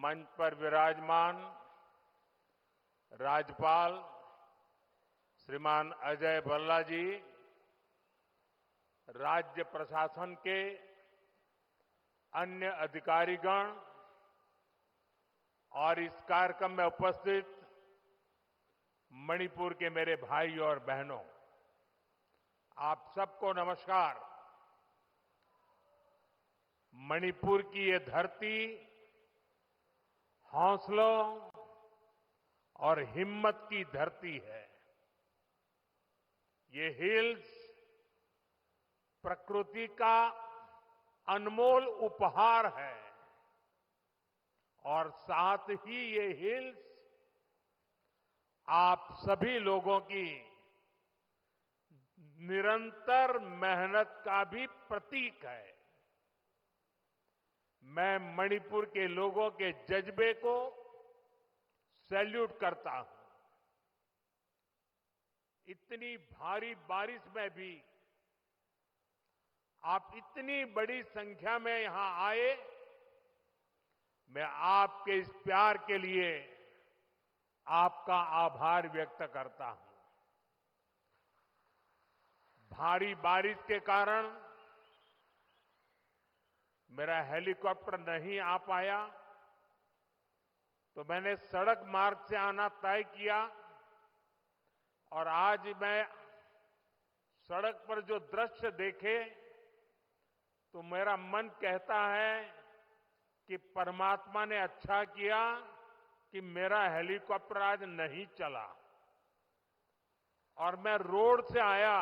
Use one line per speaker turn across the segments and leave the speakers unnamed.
मंच पर विराजमान राज्यपाल श्रीमान अजय भल्ला जी, राज्य प्रशासन के अन्य अधिकारीगण और इस कार्यक्रम में उपस्थित मणिपुर के मेरे भाई और बहनों, आप सबको नमस्कार। मणिपुर की ये धरती हौसलों और हिम्मत की धरती है। ये हिल्स प्रकृति का अनमोल उपहार है और साथ ही ये हिल्स आप सभी लोगों की निरंतर मेहनत का भी प्रतीक है। मैं मणिपुर के लोगों के जज्बे को सैल्यूट करता हूं। इतनी भारी बारिश में भी आप इतनी बड़ी संख्या में यहां आए, मैं आपके इस प्यार के लिए आपका आभार व्यक्त करता हूं। भारी बारिश के कारण मेरा हेलीकॉप्टर नहीं आ पाया, तो मैंने सड़क मार्ग से आना तय किया और आज मैं सड़क पर जो दृश्य देखे तो मेरा मन कहता है कि परमात्मा ने अच्छा किया कि मेरा हेलीकॉप्टर आज नहीं चला और मैं रोड से आया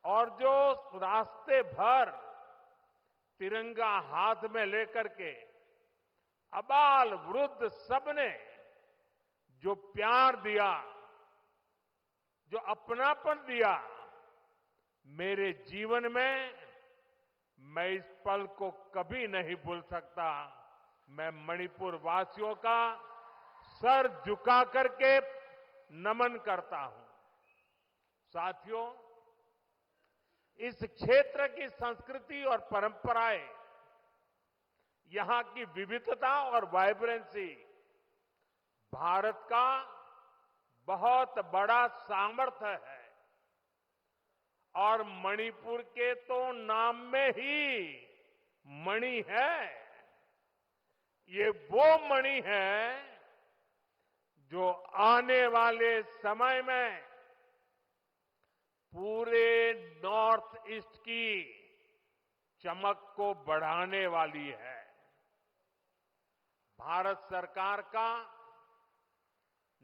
और जो रास्ते भर तिरंगा हाथ में लेकर के अबाल वृद्ध सबने जो प्यार दिया, जो अपनापन दिया, मेरे जीवन में मैं इस पल को कभी नहीं भूल सकता। मैं मणिपुर वासियों का सर झुका करके नमन करता हूं। साथियों, इस क्षेत्र की संस्कृति और परंपराएं, यहां की विविधता और वाइब्रेंसी भारत का बहुत बड़ा सामर्थ्य है और मणिपुर के तो नाम में ही मणि है। ये वो मणि है जो आने वाले समय में पूरे नॉर्थ ईस्ट की चमक को बढ़ाने वाली है। भारत सरकार का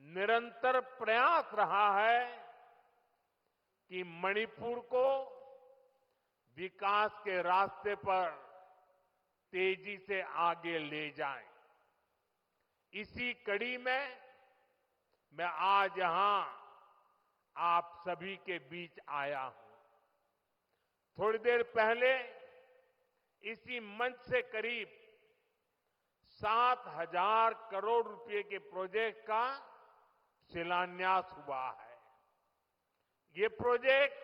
निरंतर प्रयास रहा है कि मणिपुर को विकास के रास्ते पर तेजी से आगे ले जाएं। इसी कड़ी में मैं आज यहां आप सभी के बीच आया हूं। थोड़ी देर पहले इसी मंच से करीब 7,000 करोड़ रुपए के प्रोजेक्ट का शिलान्यास हुआ है। ये प्रोजेक्ट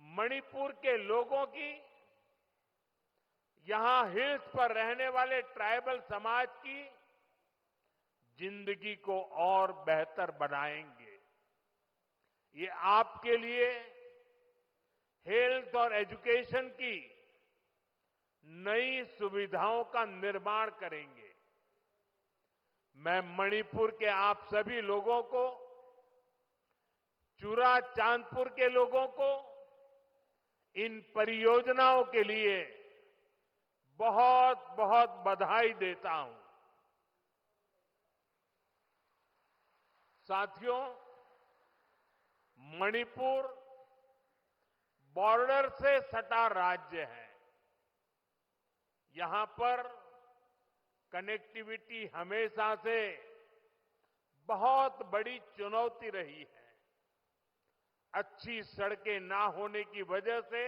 मणिपुर के लोगों की, यहां हिल्स पर रहने वाले ट्राइबल समाज की जिंदगी को और बेहतर बनाएंगे। ये आपके लिए हेल्थ और एजुकेशन की नई सुविधाओं का निर्माण करेंगे। मैं मणिपुर के आप सभी लोगों को, चुरा चांदपुर के लोगों को इन परियोजनाओं के लिए बहुत बहुत बधाई देता हूं। साथियों, मणिपुर बॉर्डर से सटा राज्य है। यहां पर कनेक्टिविटी हमेशा से बहुत बड़ी चुनौती रही है। अच्छी सड़कें ना होने की वजह से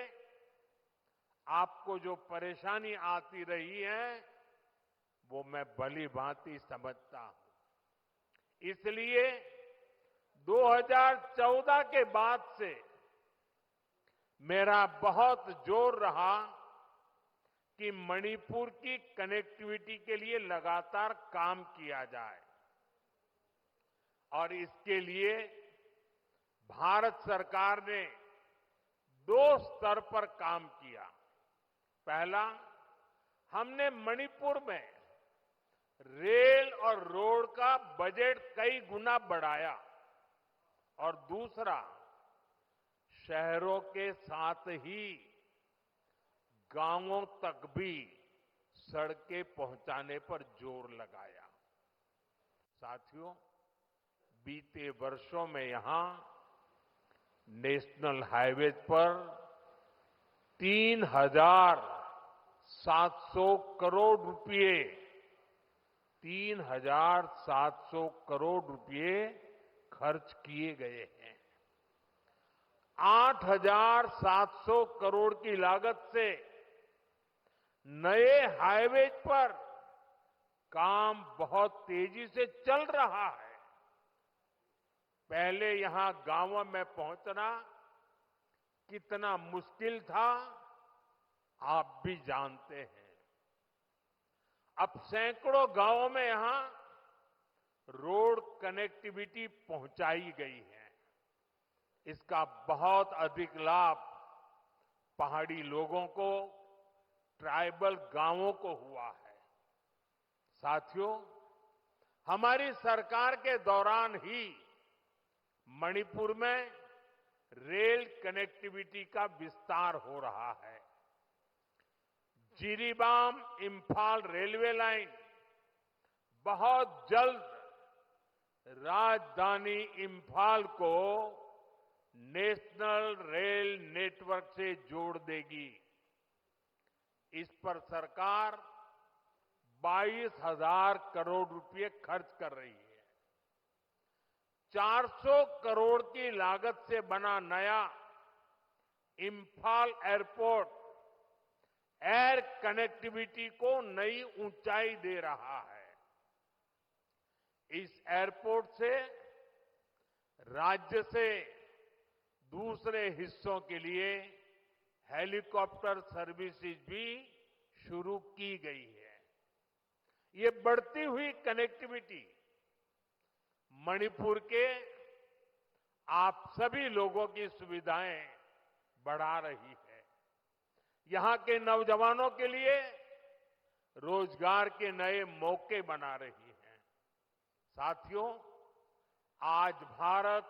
आपको जो परेशानी आती रही है, वो मैं भली भांति समझता हूं। इसलिए 2014 के बाद से मेरा बहुत जोर रहा कि मणिपुर की कनेक्टिविटी के लिए लगातार काम किया जाए और इसके लिए भारत सरकार ने 2 स्तर पर काम किया। पहला, हमने मणिपुर में रेल और रोड का बजट कई गुना बढ़ाया और दूसरा, शहरों के साथ ही गांवों तक भी सड़कें पहुंचाने पर जोर लगाया। साथियों, बीते वर्षों में यहां नेशनल हाईवेज पर 3,700 करोड़ रुपए 3,700 करोड़ रुपए खर्च किए गए हैं। 8,700 करोड़ की लागत से नए हाईवे पर काम बहुत तेजी से चल रहा है। पहले यहां गांवों में पहुंचना कितना मुश्किल था, आप भी जानते हैं। अब सैकड़ों गांवों में यहां रोड कनेक्टिविटी पहुंचाई गई है। इसका बहुत अधिक लाभ पहाड़ी लोगों को, ट्राइबल गांवों को हुआ है। साथियों, हमारी सरकार के दौरान ही मणिपुर में रेल कनेक्टिविटी का विस्तार हो रहा है। जिरीबाम इंफाल रेलवे लाइन बहुत जल्द राजधानी इंफाल को नेशनल रेल नेटवर्क से जोड़ देगी। इस पर सरकार 22,000 करोड़ रुपए खर्च कर रही है। 400 करोड़ की लागत से बना नया इंफाल एयरपोर्ट एयर कनेक्टिविटी को नई ऊंचाई दे रहा है। इस एयरपोर्ट से राज्य से दूसरे हिस्सों के लिए हेलीकॉप्टर सर्विसेज भी शुरू की गई है। ये बढ़ती हुई कनेक्टिविटी मणिपुर के आप सभी लोगों की सुविधाएं बढ़ा रही है। यहां के नौजवानों के लिए रोजगार के नए मौके बना रही है। साथियों, आज भारत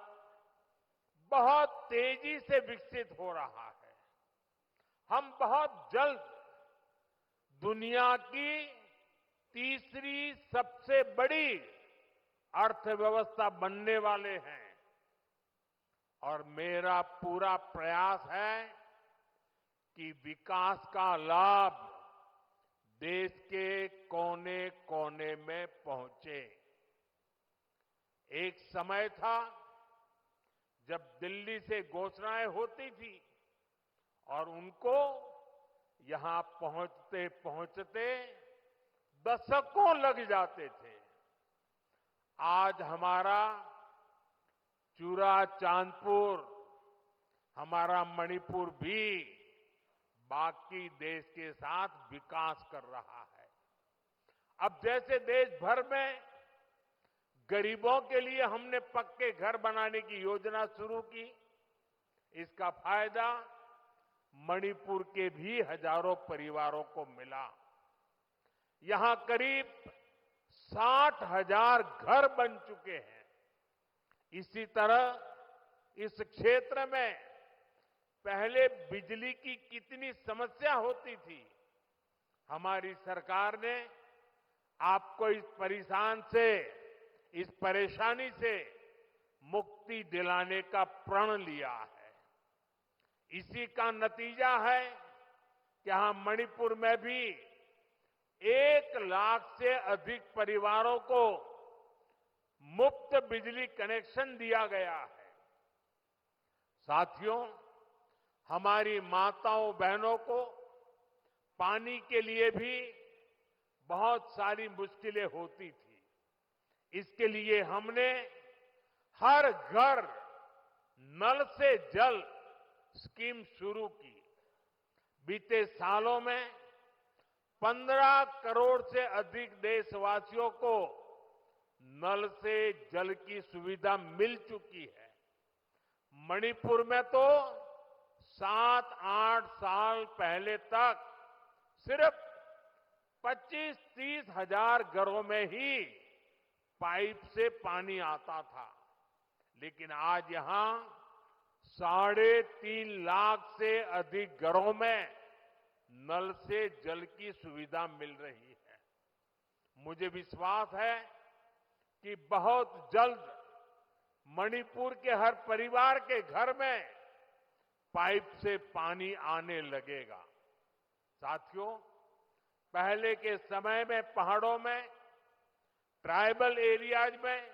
बहुत तेजी से विकसित हो रहा है। हम बहुत जल्द दुनिया की तीसरी सबसे बड़ी अर्थव्यवस्था बनने वाले हैं और मेरा पूरा प्रयास है कि विकास का लाभ देश के कोने कोने में पहुंचे। एक समय था जब दिल्ली से घोषणाएं होती थी और उनको यहां पहुंचते पहुंचते दशकों लग जाते थे। आज हमारा चूरा चांदपुर, हमारा मणिपुर भी बाकी देश के साथ विकास कर रहा है। अब जैसे देश भर में गरीबों के लिए हमने पक्के घर बनाने की योजना शुरू की, इसका फायदा मणिपुर के भी हजारों परिवारों को मिला। यहां करीब 60,000 घर बन चुके हैं। इसी तरह इस क्षेत्र में पहले बिजली की कितनी समस्या होती थी। हमारी सरकार ने आपको इस परेशानी से मुक्ति दिलाने का प्रण लिया है। इसी का नतीजा है कि यहां मणिपुर में भी 1 लाख से अधिक परिवारों को मुफ्त बिजली कनेक्शन दिया गया है। साथियों, हमारी माताओं बहनों को पानी के लिए भी बहुत सारी मुश्किलें होती थी। इसके लिए हमने हर घर नल से जल स्कीम शुरू की। बीते सालों में 15 करोड़ से अधिक देशवासियों को नल से जल की सुविधा मिल चुकी है। मणिपुर में तो 7-8 साल पहले तक सिर्फ 25-30 हजार घरों में ही पाइप से पानी आता था, लेकिन आज यहां 3.5 लाख से अधिक घरों में नल से जल की सुविधा मिल रही है। मुझे विश्वास है कि बहुत जल्द मणिपुर के हर परिवार के घर में पाइप से पानी आने लगेगा। साथियों, पहले के समय में पहाड़ों में, ट्राइबल एरियाज में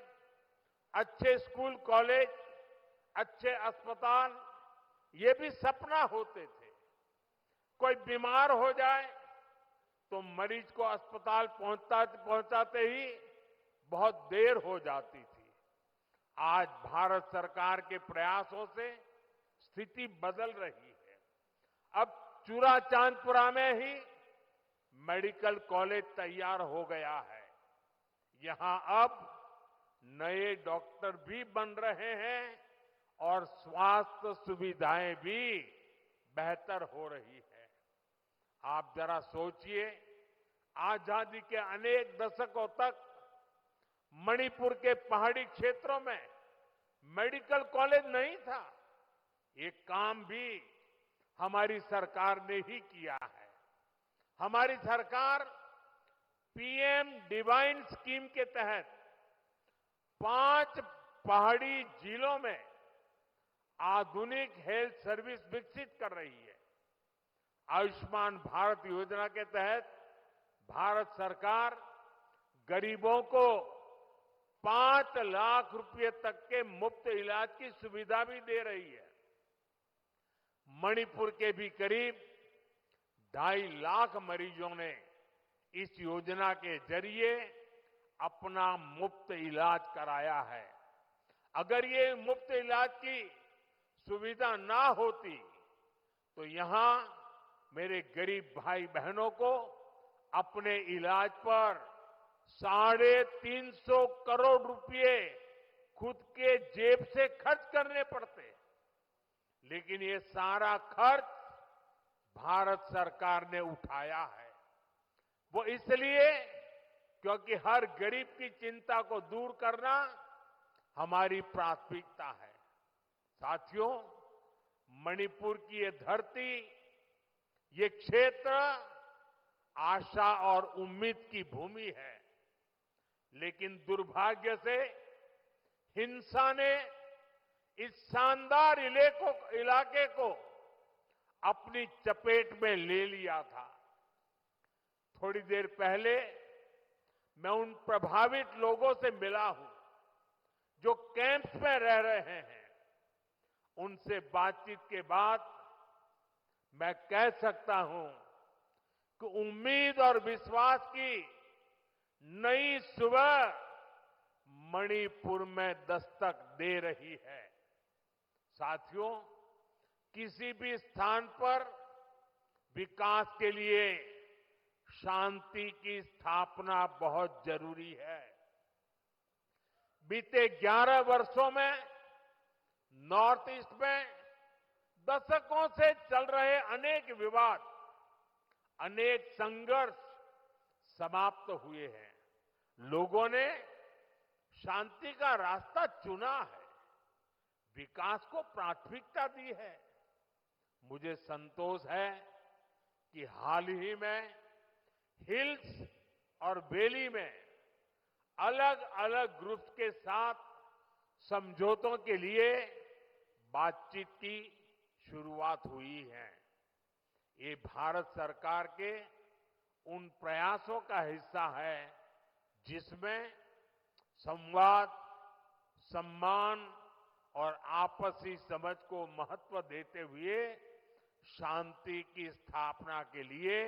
अच्छे स्कूल कॉलेज, अच्छे अस्पताल, ये भी सपना होते थे। कोई बीमार हो जाए तो मरीज को अस्पताल पहुंचाते ही बहुत देर हो जाती थी। आज भारत सरकार के प्रयासों से स्थिति बदल रही है। अब चूराचांदपुरा में ही मेडिकल कॉलेज तैयार हो गया है। यहां अब नए डॉक्टर भी बन रहे हैं और स्वास्थ्य सुविधाएं भी बेहतर हो रही है। आप जरा सोचिए, आजादी के अनेक दशकों तक मणिपुर के पहाड़ी क्षेत्रों में मेडिकल कॉलेज नहीं था। ये काम भी हमारी सरकार ने ही किया है। हमारी सरकार पीएम डिवाइन स्कीम के तहत 5 पहाड़ी जिलों में आधुनिक हेल्थ सर्विस विकसित कर रही है। आयुष्मान भारत योजना के तहत भारत सरकार गरीबों को 5 लाख रुपए तक के मुफ्त इलाज की सुविधा भी दे रही है। मणिपुर के भी करीब 2.5 लाख मरीजों ने इस योजना के जरिए अपना मुफ्त इलाज कराया है। अगर ये मुफ्त इलाज की सुविधा ना होती तो यहां मेरे गरीब भाई बहनों को अपने इलाज पर 350 करोड़ रुपए खुद के जेब से खर्च करने पड़ते। लेकिन ये सारा खर्च भारत सरकार ने उठाया है। वो इसलिए क्योंकि हर गरीब की चिंता को दूर करना हमारी प्राथमिकता है। साथियों, मणिपुर की ये धरती, ये क्षेत्र आशा और उम्मीद की भूमि है। लेकिन दुर्भाग्य से हिंसा ने इस शानदार इलाके को अपनी चपेट में ले लिया था। थोड़ी देर पहले मैं उन प्रभावित लोगों से मिला हूं जो कैंप्स में रह रहे हैं। उनसे बातचीत के बाद मैं कह सकता हूं कि उम्मीद और विश्वास की नई सुबह मणिपुर में दस्तक दे रही है। साथियों, किसी भी स्थान पर विकास के लिए शांति की स्थापना बहुत जरूरी है। बीते 11 वर्षों में नॉर्थ ईस्ट में दशकों से चल रहे अनेक विवाद, अनेक संघर्ष समाप्त हुए हैं। लोगों ने शांति का रास्ता चुना है, विकास को प्राथमिकता दी है। मुझे संतोष है कि हाल ही में हिल्स और वैली में अलग अलग ग्रुप्स के साथ समझौतों के लिए बातचीत की शुरुआत हुई है। ये भारत सरकार के उन प्रयासों का हिस्सा है जिसमें संवाद, सम्मान और आपसी समझ को महत्व देते हुए शांति की स्थापना के लिए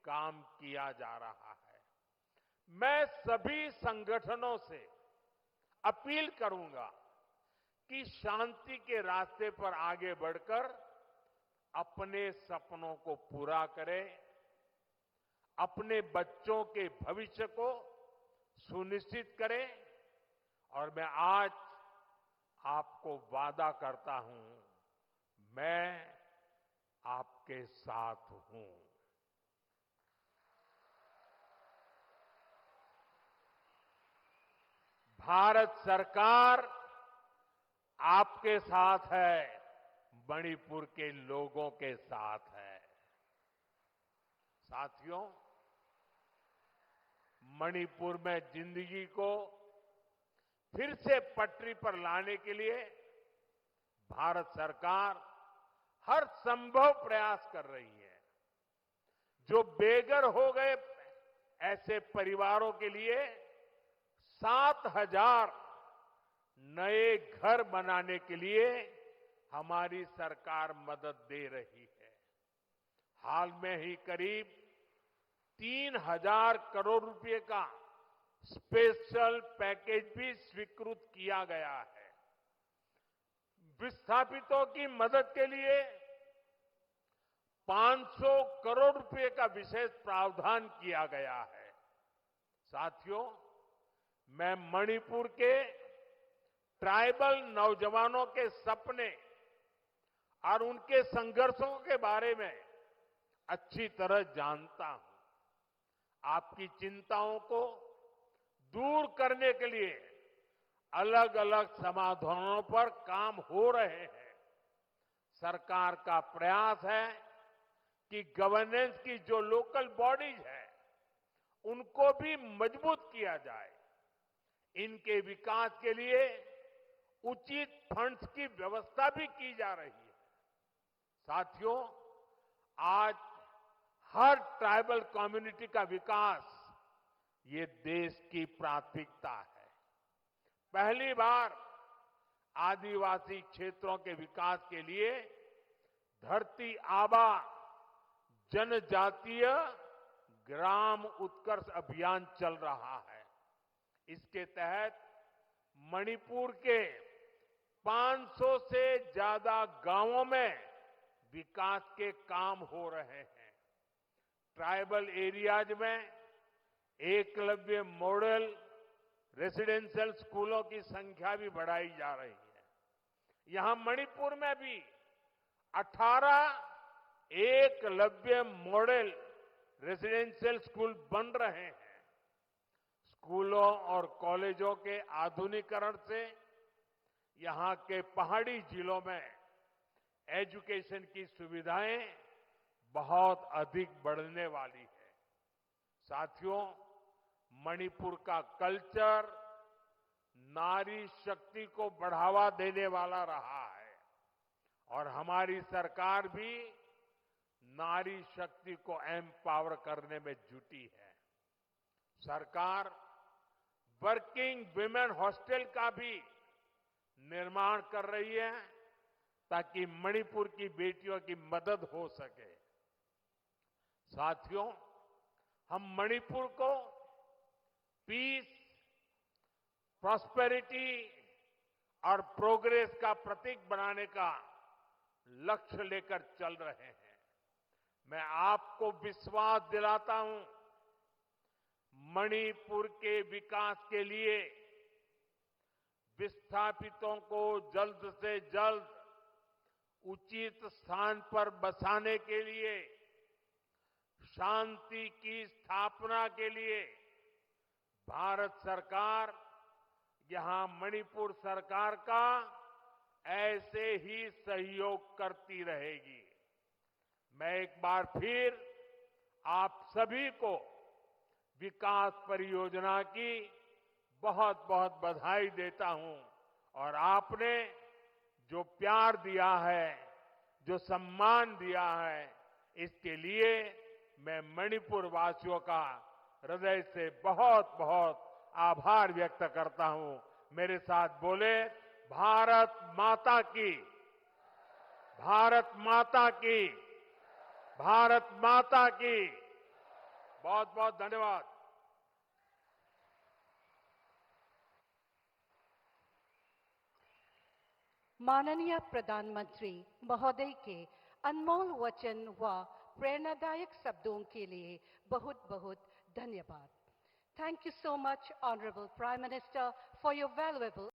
काम किया जा रहा है। मैं सभी संगठनों से अपील करूंगा कि शांति के रास्ते पर आगे बढ़कर अपने सपनों को पूरा करें, अपने बच्चों के भविष्य को सुनिश्चित करें। और मैं आज आपको वादा करता हूं, मैं आपके साथ हूं। भारत सरकार आपके साथ है, मणिपुर के लोगों के साथ है। साथियों, मणिपुर में जिंदगी को फिर से पटरी पर लाने के लिए भारत सरकार हर संभव प्रयास कर रही है। जो बेघर हो गए ऐसे परिवारों के लिए 7,000 नए घर बनाने के लिए हमारी सरकार मदद दे रही है। हाल में ही करीब 3,000 करोड़ रुपए का स्पेशल पैकेज भी स्वीकृत किया गया है। विस्थापितों की मदद के लिए 500 करोड़ रुपए का विशेष प्रावधान किया गया है। साथियों, मैं मणिपुर के ट्राइबल नौजवानों के सपने और उनके संघर्षों के बारे में अच्छी तरह जानता हूं। आपकी चिंताओं को दूर करने के लिए अलग अलग समाधानों पर काम हो रहे हैं। सरकार का प्रयास है कि गवर्नेंस की जो लोकल बॉडीज है उनको भी मजबूत किया जाए। इनके विकास के लिए उचित फंड्स की व्यवस्था भी की जा रही है। साथियों, आज हर ट्राइबल कम्युनिटी का विकास ये देश की प्राथमिकता है। पहली बार आदिवासी क्षेत्रों के विकास के लिए धरती आबा जनजातीय ग्राम उत्कर्ष अभियान चल रहा है। इसके तहत मणिपुर के 500 से ज्यादा गांवों में विकास के काम हो रहे हैं। ट्राइबल एरियाज में एकलव्य मॉडल रेसिडेंशियल स्कूलों की संख्या भी बढ़ाई जा रही है। यहां मणिपुर में भी 18 एकलव्य मॉडल रेसिडेंशियल स्कूल बन रहे हैं। स्कूलों और कॉलेजों के आधुनिकीकरण से यहां के पहाड़ी जिलों में एजुकेशन की सुविधाएं बहुत अधिक बढ़ने वाली है। साथियों, मणिपुर का कल्चर नारी शक्ति को बढ़ावा देने वाला रहा है और हमारी सरकार भी नारी शक्ति को एम्पावर करने में जुटी है। सरकार वर्किंग विमेन हॉस्टल का भी निर्माण कर रही है ताकि मणिपुर की बेटियों की मदद हो सके। साथियों, हम मणिपुर को पीस, प्रॉस्पेरिटी और प्रोग्रेस का प्रतीक बनाने का लक्ष्य लेकर चल रहे हैं। मैं आपको विश्वास दिलाता हूं, मणिपुर के विकास के लिए विस्थापितों को जल्द से जल्द उचित स्थान पर बसाने के लिए, शांति की स्थापना के लिए भारत सरकार यहां मणिपुर सरकार का ऐसे ही सहयोग करती रहेगी। मैं एक बार फिर आप सभी को विकास परियोजना की बहुत बहुत बधाई देता हूं और आपने जो प्यार दिया है, जो सम्मान दिया है, इसके लिए मैं मणिपुर वासियों का हृदय से बहुत बहुत आभार व्यक्त करता हूं। मेरे साथ बोले, भारत माता की, भारत माता की, भारत माता की। बहुत बहुत धन्यवाद।
माननीय प्रधानमंत्री महोदय के अनमोल वचन व प्रेरणादायक शब्दों के लिए बहुत बहुत धन्यवाद। Thank you so much, Honorable Prime Minister, for your valuable